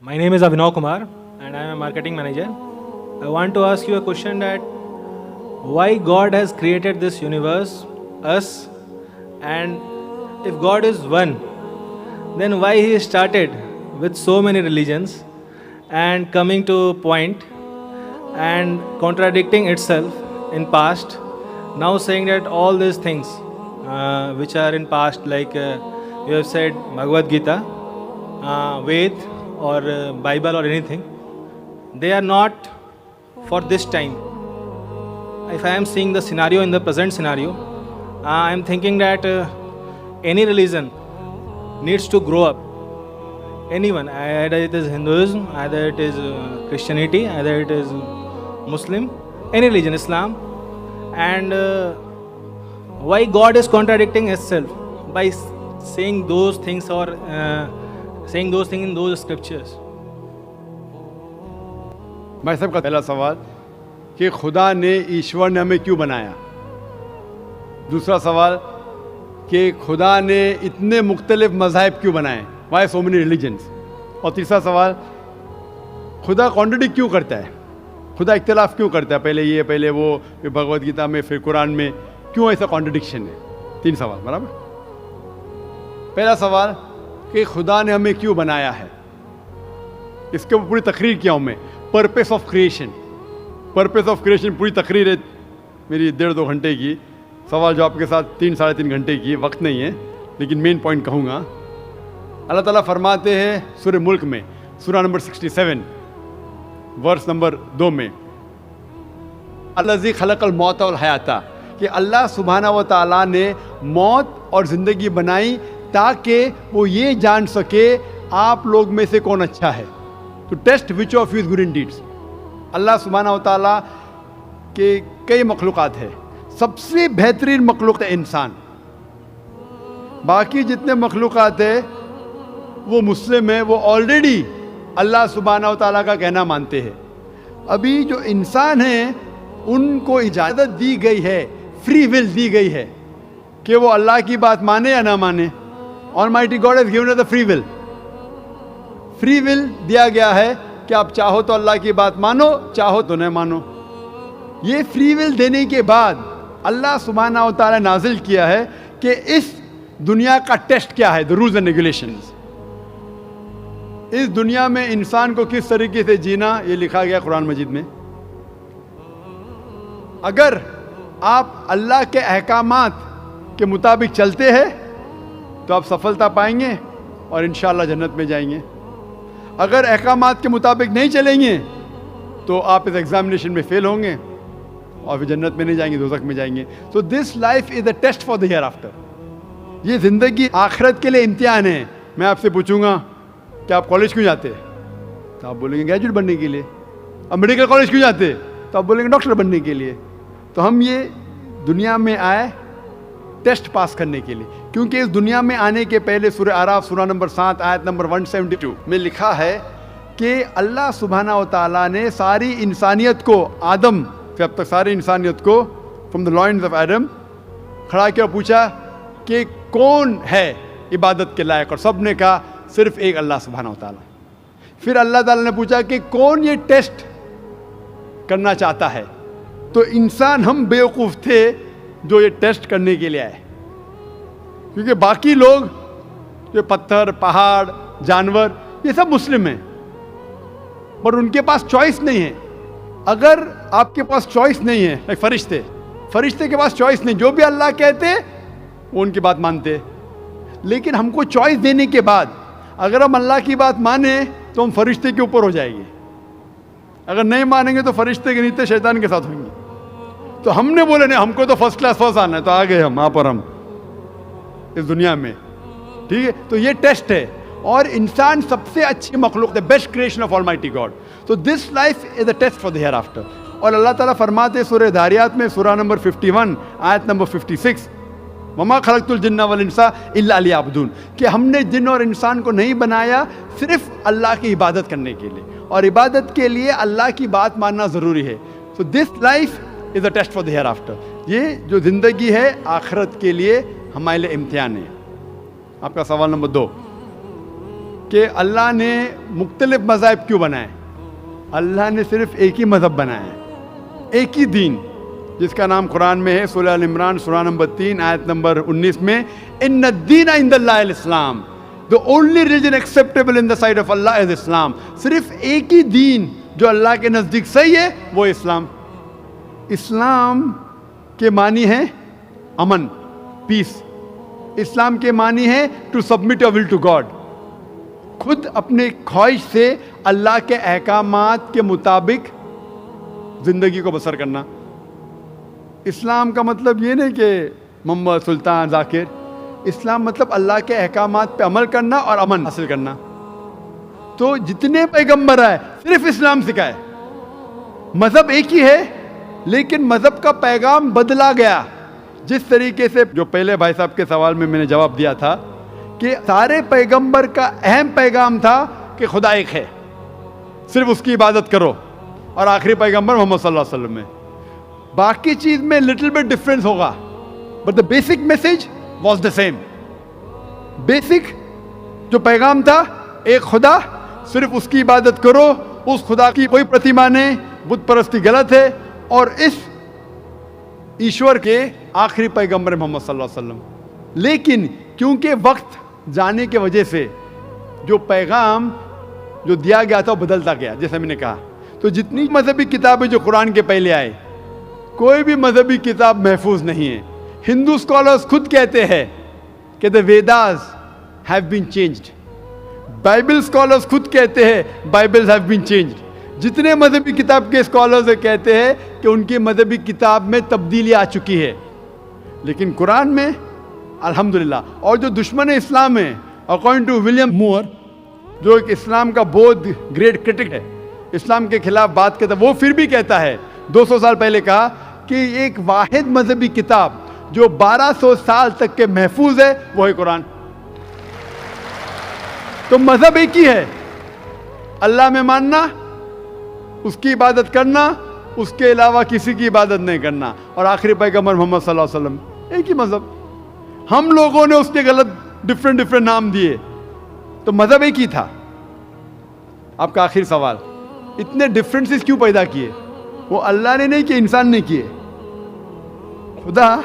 My name is Abhinav Kumar and I am a marketing manager. I want to ask you a question that why God has created this universe, us, and if God is one, then why He started with so many religions and coming to point and contradicting itself in past, now saying that all these things which are in past like you have said Bhagavad Gita, Ved or Bible or anything, they are not for this time. If I am seeing the scenario in the present scenario, I am thinking that any religion needs to grow up. Anyone, either it is Hinduism, either it is Christianity, either it is Muslim, any religion, Islam, and why God is contradicting itself by saying those things or saying those things in those scriptures. भाई साहब का पहला सवाल कि खुदा ने, ईश्वर ने हमें क्यों बनाया। दूसरा सवाल कि खुदा ने इतने मुख्तलिफ मज़ाहिब क्यों बनाए, वाई सो मेनी रिलीजन्स। और तीसरा सवाल, खुदा कॉन्ट्रडिक्ट क्यों करता है, खुदा इख्तिलाफ क्यों करता है, पहले ये पहले वो, फिर भगवद गीता में, फिर कुरान में, क्यों ऐसा कॉन्ट्रडिक्शन है। 3 सवाल बराबर। पहला सवाल कि खुदा ने हमें क्यों बनाया है, इसके ऊपर पूरी तकरीर किया हूँ मैं। Purpose of creation, purpose of creation पूरी तकरीर है मेरी 1.5-2 घंटे की, सवाल जवाब के साथ 3-3.5 घंटे की, वक्त नहीं है, लेकिन मेन पॉइंट कहूँगा। अल्लाह ताला फरमाते हैं सूरह मुल्क में, सूरह नंबर 67 वर्स नंबर 2 में, अल्लाज़ी खलक़ल मौत वल हयाता, कि अल्लाह सुब्हाना व तआला ने मौत और ज़िंदगी बनाई ताकि वो ये जान सके आप लोग में से कौन अच्छा है, to test which of you is good in deeds. Allah सुब्हाना व तआला के कई मखलूक़ात है, सबसे बेहतरीन मखलूक़ है इंसान। बाकी जितने मखलूक़ात है वो मुस्लिम है, वो ऑलरेडी अल्लाह सुब्हाना व तआला का कहना मानते हैं। अभी जो इंसान हैं उनको इजाज़त दी गई है, फ्री विल दी गई है कि वो अल्लाह की बात माने या ना माने। Almighty God has given us the free will. Free will दिया गया है कि आप चाहो तो अल्लाह की बात मानो, चाहो तो न मानो। ये फ्री विल देने के बाद अल्लाह सुब्हाना व तआला नाजिल किया है कि इस दुनिया का टेस्ट क्या है, द रूल्स एंड रेगुलेशंस। इस दुनिया में इंसान को किस तरीके से जीना, ये लिखा गया कुरान मजीद में। अगर आप अल्लाह के अहकामात के मुताबिक चलते हैं तो आप सफलता पाएंगे और इंशाअल्लाह जन्नत में जाएंगे। अगर अहकामात के मुताबिक नहीं चलेंगे तो आप इस एग्जामिनेशन में फेल होंगे और फिर जन्नत में नहीं जाएंगे, दोज़ख में जाएंगे। तो this life is a test for the hereafter. ये ज़िंदगी आखिरत के लिए इम्तिहान है। मैं आपसे पूछूंगा कि आप कॉलेज क्यों जाते, तो आप बोलेंगे ग्रेजुएट बनने के लिए। अब मेडिकल कॉलेज क्यों जाते, तो आप बोलेंगे डॉक्टर बनने के लिए। तो हम ये दुनिया में आए टेस्ट पास करने के लिए, क्योंकि इस दुनिया में आने के पहले सूरह आराफ सूरह नंबर 7 आयत नंबर 172 में लिखा है कि अल्लाह सुब्हाना व तआला ने सारी इंसानियत को, आदम से अब तक सारी इंसानियत को, फ्रॉम द लॉइन्स ऑफ एडम खड़ा किया, पूछा कि कौन है इबादत के लायक, और सब ने कहा सिर्फ एक अल्लाह सुब्हाना व तआला। फिर अल्लाह ताला ने पूछा कि कौन ये टेस्ट करना चाहता है, तो इंसान हम बेवकूफ़ थे जो ये टेस्ट करने के लिए आए, क्योंकि बाकी लोग जो पत्थर, पहाड़, जानवर, ये सब मुस्लिम हैं, पर उनके पास चॉइस नहीं है। अगर आपके पास चॉइस नहीं है, लाइक फरिश्ते के पास चॉइस नहीं, जो भी अल्लाह कहते वो उनकी बात मानते। लेकिन हमको चॉइस देने के बाद अगर हम अल्लाह की बात माने तो हम फरिश्ते के ऊपर हो जाएंगे, अगर नहीं मानेंगे तो फरिश्ते के नीचे शैतान के साथ होंगे। तो हमने बोले नहीं, हमको तो फर्स्ट क्लास फर्स्ट आना है, तो आ गए हम वहाँ पर, हम इस दुनिया में, ठीक है। तो ये टेस्ट है, और इंसान सबसे अच्छी मखलूक, the best creation of almighty God. तो this life is a test for the hereafter. और अल्लाह ताला फरमाते सूरह धारियात में, सूरह नंबर 51 आयत नंबर 56, वमा खलक़तुल जिन्ना वल इंसा इल्ला लियअबुदून, कि हमने जिन और इंसान को नहीं बनाया सिर्फ अल्लाह की इबादत करने के लिए, और इबादत के लिए अल्लाह की बात मानना ज़रूरी है। So this life is a test for the hereafter. ये जो ज़िंदगी है आखिरत के लिए हमारे लिए इम्तिहान है। आपका सवाल नंबर 2, कि अल्लाह ने मुख्तलिफ मज़ाहिब क्यों बनाए। अल्लाह ने सिर्फ एक ही मज़हब बनाया है, एक ही दीन, जिसका नाम कुरान में है, सूरह अल इमरान सूरह नंबर 3 आयत नंबर 19 में, इन्ना दीन इंदल्लाहिल इस्लाम, the only religion acceptable in the sight of Allah is Islam. सिर्फ एक ही दीन जो अल्लाह के नज़दीक सही है वो इस्लाम। इस्लाम के मानी है अमन, पीस। इस्लाम के मानी है to submit your will to God, खुद अपने ख्वाहिश से अल्लाह के अहकामात के मुताबिक ज़िंदगी को बसर करना। इस्लाम का मतलब ये नहीं कि मोहम्मद सुल्तान जाकिर, इस्लाम मतलब अल्लाह के अहकामात पे अमल करना और अमन हासिल करना। तो जितने पैगंबर आए सिर्फ इस्लाम सिखाए। मज़हब एक ही है लेकिन मज़हब का पैगाम बदला गया। जिस तरीके से जो पहले भाई साहब के सवाल में मैंने जवाब दिया था कि सारे पैगंबर का अहम पैगाम था कि खुदा एक है, सिर्फ उसकी इबादत करो, और आखिरी पैगंबर मोहम्मद सल्लल्लाहु अलैहि वसल्लम में बाकी चीज़ में लिटिल बिट डिफरेंस होगा, but the basic message was the same. Basic जो पैगाम था, एक खुदा, सिर्फ उसकी इबादत करो, उस खुदा की कोई प्रतिमा नहीं, बुत परस्ती गलत है, और इस ईश्वर के आखिरी पैगंबर मोहम्मद सल्लल्लाहु अलैहि वसल्लम। लेकिन क्योंकि वक्त जाने की वजह से जो पैगाम जो दिया गया था वो बदलता गया, जैसे मैंने कहा। तो जितनी मजहबी किताबें जो कुरान के पहले आए, कोई भी मजहबी किताब महफूज नहीं है। हिंदू स्कॉलर्स खुद कहते हैं कि the Vedas have been changed. Bible scholars खुद कहते हैं बाइबल्स हैव बीन चेंज्ड। जितने मजहबी किताब के स्कॉलर्स कहते हैं कि उनकी मजहबी किताब में तब्दीली आ चुकी है, लेकिन कुरान में अल्हम्दुलिल्लाह। और जो दुश्मन इस्लाम है, अकॉर्डिंग टू विलियम मूर, जो एक इस्लाम का बहुत ग्रेट क्रिटिक है, इस्लाम के खिलाफ बात करता है, वो फिर भी कहता है 200 साल पहले कहा कि एक वाहिद मजहबी किताब जो 1200 साल तक के महफूज है वो है कुरान। तो मजहब एक ही है, अल्लाह में मानना, उसकी इबादत करना, उसके अलावा किसी की इबादत नहीं करना, और आखिरी पैगंबर मोहम्मद सल्लल्लाहु अलैहि वसल्लम, एक ही मजहब। हम लोगों ने उसके गलत डिफरेंट नाम दिए, तो मजहब एक ही था। आपका आखिरी सवाल, इतने डिफरेंसेस क्यों पैदा किए? वो अल्लाह ने नहीं किए, इंसान ने किए। खुदा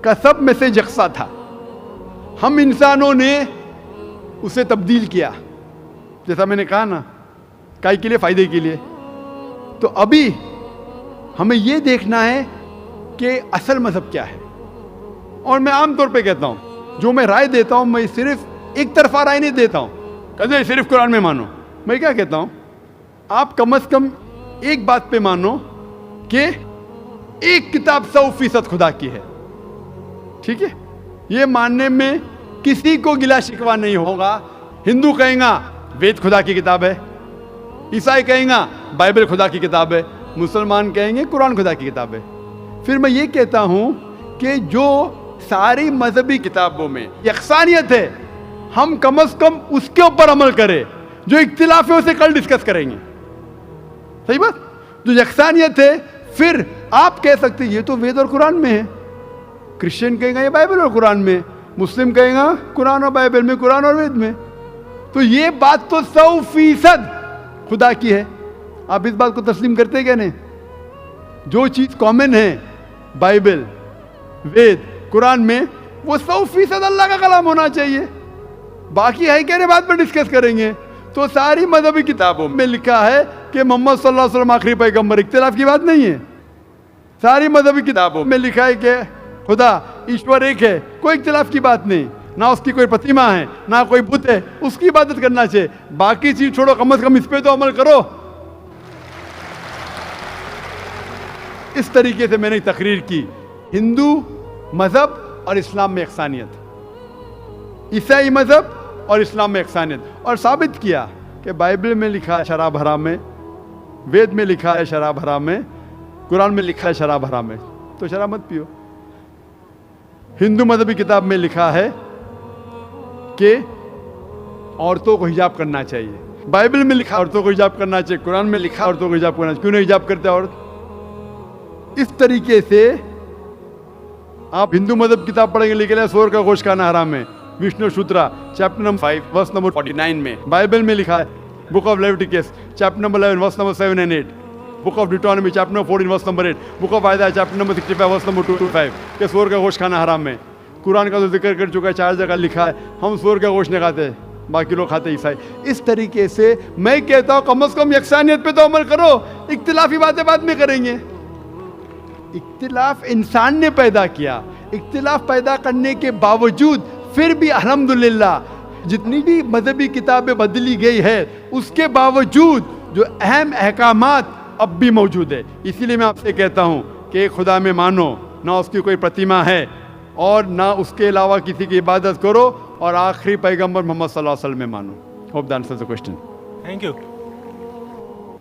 का सब मैसेज यकसा था, हम इंसानों ने उसे तब्दील किया, जैसा मैंने कहा ना, काहे के लिए? फायदे के लिए। तो अभी हमें यह देखना है कि असल मजहब क्या है। और मैं आमतौर पे कहता हूं, जो मैं राय देता हूं, मैं सिर्फ एक तरफा राय नहीं देता हूं, कहते सिर्फ कुरान में मानो। मैं क्या कहता हूं, आप कम से कम एक बात पे मानो कि एक किताब 100% खुदा की है, ठीक है? ये मानने में किसी को गिला शिकवा नहीं होगा। हिंदू कहेगा वेद खुदा की किताब है, ईसाई कहेगा बाइबल खुदा की किताब है, मुसलमान कहेंगे कुरान खुदा की किताब है। फिर मैं ये कहता हूं कि जो सारी मजहबी किताबों में यकसानियत है, हम कम से कम उसके ऊपर अमल करें। जो इख्तिलाफ है उसे कल डिस्कस करेंगे, सही बात। जो यकसानियत है, फिर आप कह सकते ये तो वेद और कुरान में है, क्रिश्चियन कहेगा ये बाइबल और कुरान में, मुस्लिम कहेगा कुरान और बाइबल में, कुरान और वेद में। तो ये बात तो 100% खुदा की है। आप इस बात को तस्लीम करते हैं क्या? नहीं। जो चीज कॉमन है बाइबल, वेद, कुरान में, वो 100% अल्लाह का कलाम होना चाहिए। बाकी है क्या बात पर डिस्कस करेंगे। तो सारी मजहबी किताबों में लिखा है कि मोहम्मद सल्लल्लाहु अलैहि वसल्लम आखिरी पैगंबर, इख्तिलाफ की बात नहीं है। सारी मजहबी किताबों में लिखा है कि खुदा ईश्वर एक है, कोई इख्तिलाफ की बात नहीं। ना उसकी कोई प्रतिमा है, ना कोई बुत है, उसकी इबादत करना चाहिए। बाकी चीज छोड़ो, कम से कम इस पे तो अमल करो। इस तरीके से मैंने तकरीर की हिंदू मजहब और इस्लाम में यकसानियत, ईसाई मजहब और इस्लाम में यकसानियत, और साबित किया कि बाइबल में लिखा है शराब हराम है, वेद में लिखा है शराब हराम है, कुरान में लिखा है शराब हराम है, तो शराब मत पियो। हिंदू मजहबी किताब में लिखा है कि औरतों को हिजाब करना चाहिए, बाइबल में लिखा औरतों को हिजाब करना चाहिए, कुरान में लिखा औरतों को हिजाब करना चाहिए, क्यों नहीं हिजाब करते औरत? इस तरीके से आप हिंदू मजहब किताब पढ़ेंगे, लिखे सोर का गोश्त खाना हराम है, Vishnu Sutra chapter number 5 verse number 49 में, बाइबल में लिखा है book of Leviticus chapter number 11 verse number 7 and 8, book of Deuteronomy chapter number 14 verse number 8, book of आयदा chapter number 65 verse number 2 to 5 के सूअर का गोश्त खाना हराम है। कुरान का तो जिक्र कर चुका है, 4 जगह लिखा है हम सूअर का गोश्त नहीं खाते, बाकी लोग खाते ईसाई। इस तरीके से मैं कहता हूं कम से कम यकसानियत पे तो अमल करो, इख्तिलाफी बातें बाद में करेंगे। इख्तिलाफ इंसान ने पैदा किया, इख्तिलाफ पैदा करने के बावजूद फिर भी अल्हम्दुलिल्लाह जितनी भी मजहबी किताबें बदली गई है उसके बावजूद जो अहम अहकामात अब भी मौजूद है। इसीलिए मैं आपसे कहता हूं कि एक खुदा में मानो, ना उसकी कोई प्रतिमा है और ना उसके अलावा किसी की इबादत करो, और आखिरी पैगंबर मोहम्मद सल्लल्लाहु अलैहि वसल्लम में मानो। Hope that answers the question. Thank you.